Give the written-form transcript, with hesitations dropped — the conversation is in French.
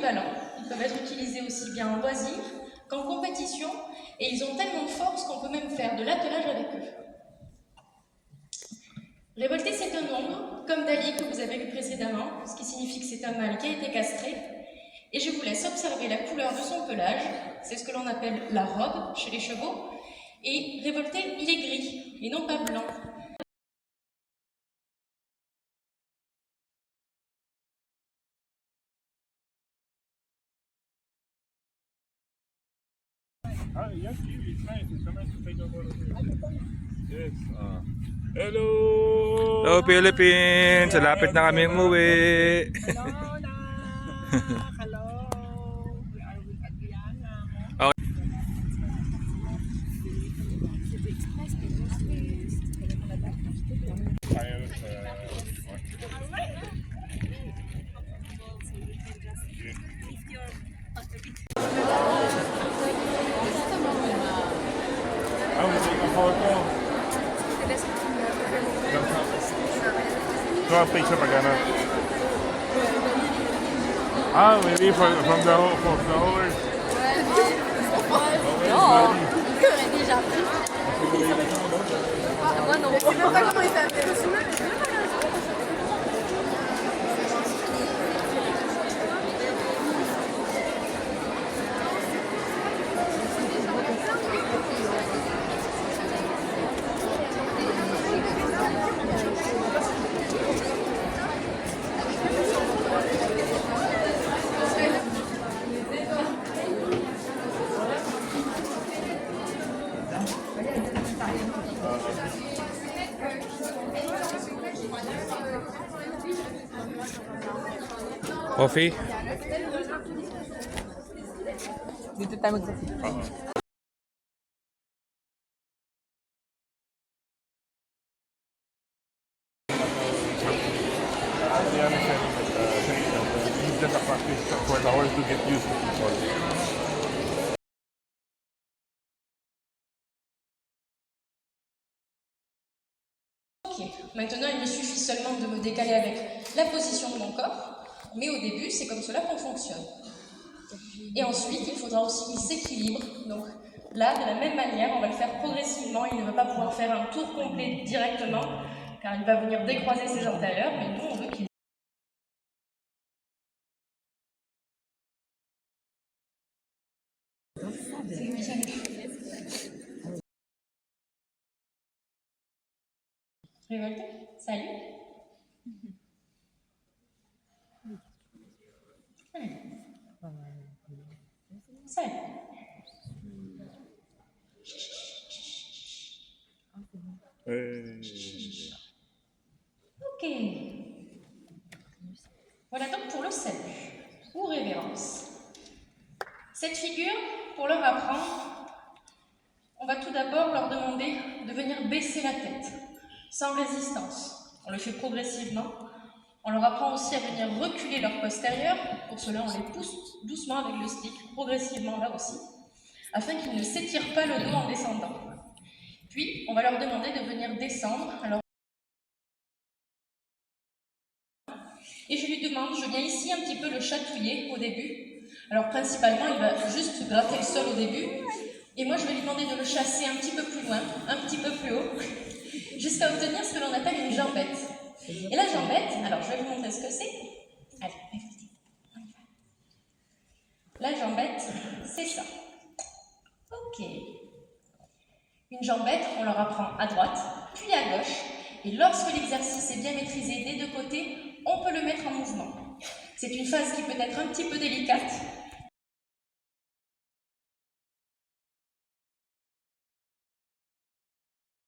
polyvalents. Ils peuvent être utilisés aussi bien en loisir qu'en compétition, et ils ont tellement de force qu'on peut même faire de l'attelage avec eux. Révolté, c'est un nombre, comme Dali que vous avez vu précédemment, ce qui signifie que c'est un mâle qui a été castré. Et je vous laisse observer la couleur de son pelage, c'est ce que l'on appelle la robe chez les chevaux. Et révolté, il est gris, et non pas blanc. Yes, it's nice. It's nice to take a photo. Yes. Hello! Hello Philippines! Malapit na kami umuwi. Hello na! Hello! We are with Adriana. Okay. I will take a photo. Draw a picture pagana. Maybe from the horse. Non, j'aurais déjà pris. Moi non. Je sais même pas comment il s'appelle. Coffee? Dito tayo mag-coffee. It's just a practice for the horse to get used to people. Ok, maintenant il me suffit seulement de me décaler avec la position de mon corps, mais au début c'est comme cela qu'on fonctionne. Et ensuite il faudra aussi qu'il s'équilibre, donc là de la même manière on va le faire progressivement, il ne va pas pouvoir faire un tour complet directement, car il va venir décroiser ses antérieurs, mais nous on veut qu'il... Révolté? Salut. Salut. Ok. Voilà donc pour le salut, ou révérence. Cette figure, pour leur apprendre, on va tout d'abord leur demander de venir baisser la tête, sans résistance. On le fait progressivement. On leur apprend aussi à venir reculer leur postérieur. Pour cela, on les pousse doucement avec le stick, progressivement là aussi, afin qu'ils ne s'étirent pas le dos en descendant. Puis, on va leur demander de venir descendre. Alors, et je lui demande, je viens ici un petit peu le chatouiller au début. Alors, principalement, il va juste gratter le sol au début. Et moi, je vais lui demander de le chasser un petit peu plus loin, un petit peu plus haut, jusqu'à obtenir ce que l'on appelle une jambette. Et la jambette, alors je vais vous montrer ce que c'est. Allez, on y va. La jambette, c'est ça. Ok. Une jambette, on leur apprend à droite, puis à gauche. Et lorsque l'exercice est bien maîtrisé des deux côtés, on peut le mettre en mouvement. C'est une phase qui peut être un petit peu délicate,